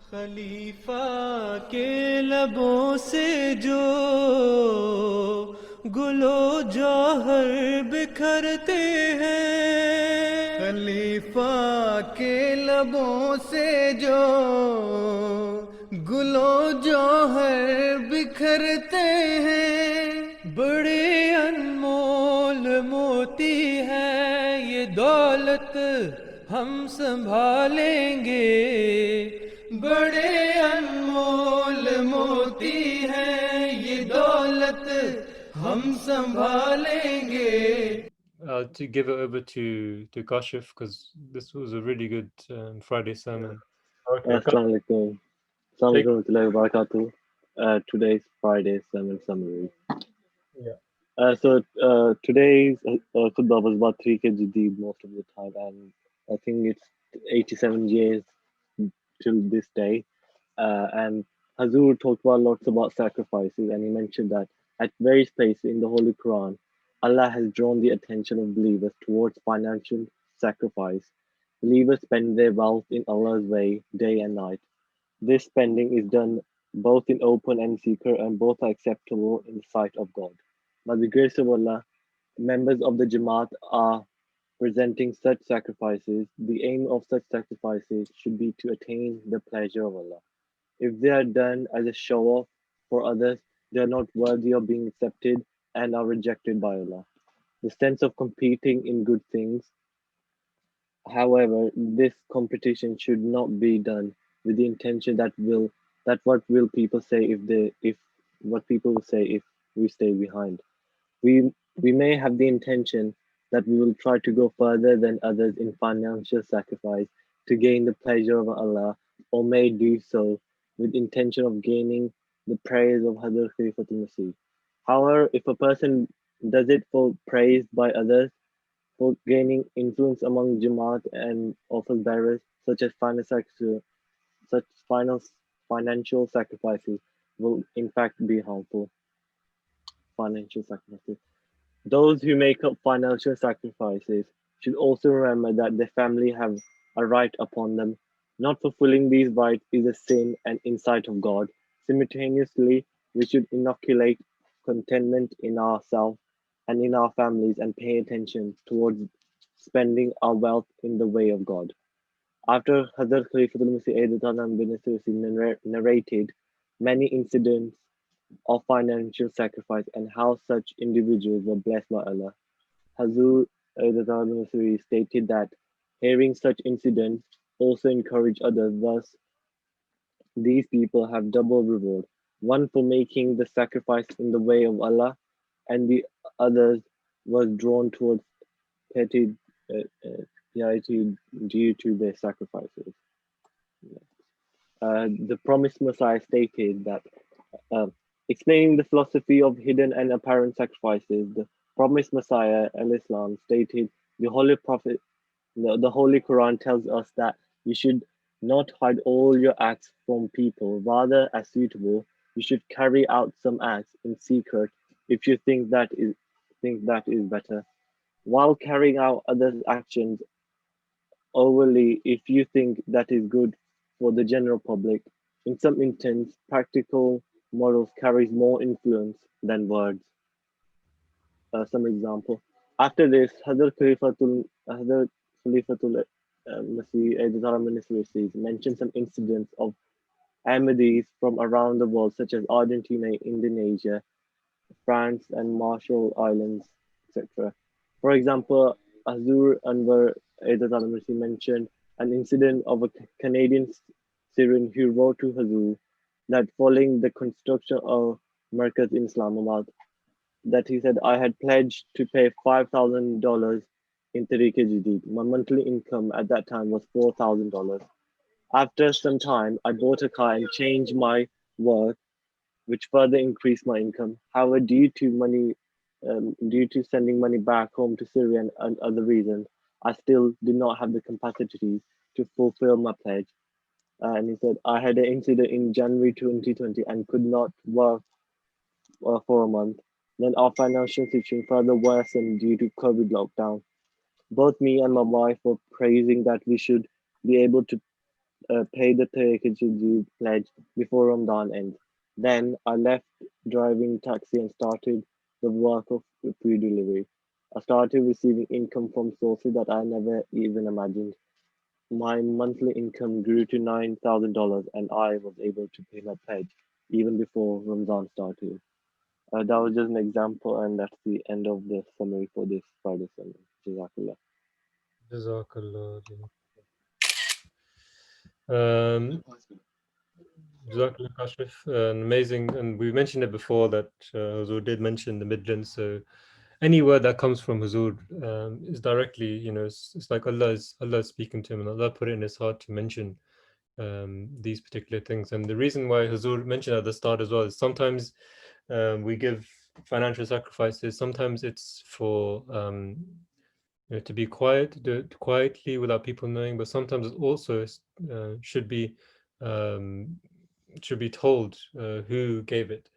खलीफा के लबों से जो गुलो जौहर बिखरते हैं, खलीफा के लबों से जो गुलो जौहर बिखरते हैं, बड़े अनमोल मोती है ये दौलत हम संभालेंगे, बड़े अनमोल मोती हैं ये दौलत हम संभालेंगे. To give it over to Kashif, because this was a really good Friday sermon. Okay, Assalamu alaikum. Assalamu alaikum warahmatullahi wabarakatuh. Today's Friday sermon summary. yeah. Today's khutbah was about 3K Jadid most of the time, and I think it's 87 years till this day. And Hazur talked about lots about sacrifices, and he mentioned that at various places in the Holy Quran, Allah has drawn the attention of believers towards financial sacrifice. Believers spend their wealth in Allah's way day and night. This spending is done both in open and secret, and both are acceptable in the sight of God. By the grace of Allah, members of the Jamaat are presenting such sacrifices. The aim of such sacrifices should be to attain the pleasure of Allah. If they are done as a show off for others, they are not worthy of being accepted and are rejected by Allah. The sense of competing in good things, however, this competition should not be done with the intention that what will people say if what people will say if we stay behind. We may have the intention that we will try to go further than others in financial sacrifice to gain the pleasure of Allah, or may do so with intention of gaining the praise of Hadhr Khalifatul Masih. However, if a person does it for praise by others, for gaining influence among Jamaat and office bearers, such final financial sacrifices will in fact be harmful. Financial sacrifices. Those who make up financial sacrifices should also remember that their family have a right upon them. Not fulfilling these rights is a sin and insight of God. Simultaneously, we should inoculate contentment in ourselves and in our families and pay attention towards spending our wealth in the way of God. After Hazrat Khalifatul Masih narrated many incidents of financial sacrifice and how such individuals were blessed by Allah, Hazur stated that hearing such incidents also encouraged others. Thus, these people have double reward: one for making the sacrifice in the way of Allah, and the others was drawn towards piety, piety due to their sacrifices. The promised Messiah stated that, uh, explaining the philosophy of hidden and apparent sacrifices, the promised Messiah, al-Islam, stated the Holy Prophet, the Holy Quran tells us that you should not hide all your acts from people. Rather, as suitable, you should carry out some acts in secret if you think that is better, while carrying out other actions overly if you think that is good for the general public. In some instances, practical morals carries more influence than words. Some example. After this, Hazrat Khalifatul Masih mentioned some incidents of Ahmadis from around the world, such as Argentina, Indonesia, France, and Marshall Islands, etc. For example, Azur Anwar mentioned an incident of a Canadian Syrian who wrote to Hazur that following the construction of Markaz in Islamabad, that he said, I had pledged to pay $5,000 in Tariqa Jadid. My monthly income at that time was $4,000. After some time, I bought a car and changed my work, which further increased my income. However, due to sending money back home to Syria and other reasons, I still did not have the capacity to fulfill my pledge. And he said, I had an incident in January 2020 and could not work for a month. Then our financial situation further worsened due to COVID lockdown. Both me and my wife were praising that we should be able to pay the Tehrik pledge before Ramadan ends. Then I left driving taxi and started the work of food delivery. I started receiving income from sources that I never even imagined. My monthly income grew to $9,000 and I was able to pay my pledge even before Ramadan started. That was just an example, and that's the end of the summary for this Friday sermon. Jazakallah. Jazakallah. Um, Jazakallah Kashif, amazing. And we mentioned it before that Huzur did mention the Midlands. So any word that comes from Huzur is directly, it's like Allah is speaking to him, and Allah put it in his heart to mention these particular things. And the reason why Huzur mentioned at the start as well is sometimes we give financial sacrifices. Sometimes it's for to be quiet, do it quietly without people knowing. But sometimes it also should be um, told who gave it.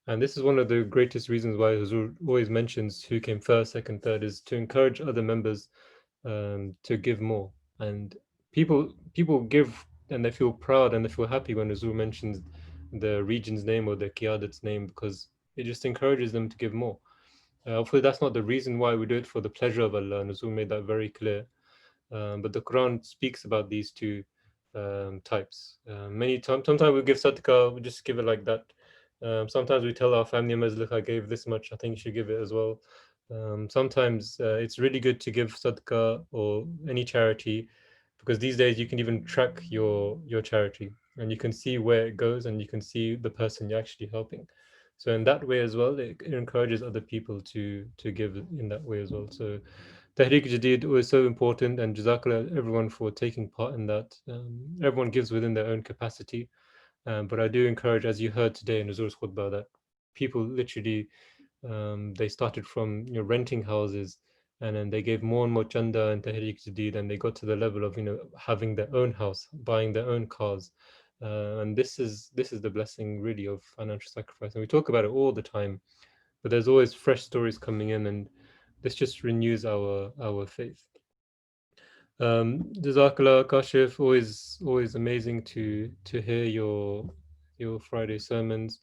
And this is one of the greatest reasons why Huzur always mentions who came first, second, third, is to encourage other members to give more. And people give and they feel proud and they feel happy when Huzur mentions the region's name or the Qiyadat's name, because it just encourages them to give more. Hopefully, that's not the reason why we do it for the pleasure of Allah. And Huzur made that very clear. But the Quran speaks about these two types. Many times, sometimes we give sadaqah, we just give it like that. Sometimes we tell our family members, look, I gave this much, I think you should give it as well. Sometimes it's really good to give sadaqah or any charity, because these days you can even track your charity and you can see where it goes and you can see the person you're actually helping. So in that way as well, it encourages other people to give in that way as well. So Tahrik Jadid was so important, and Jazakallah everyone for taking part in that. Everyone gives within their own capacity, but I do encourage, as you heard today in Nuzur's khutbah, that people literally they started from renting houses, and then they gave more and more chanda and Tahrik Jadid, and they got to the level of having their own house, buying their own cars. And this is the blessing really of financial sacrifice, and we talk about it all the time, but there's always fresh stories coming in, and this just renews our faith. Jazakallah Kashif, always amazing to hear your Friday sermons.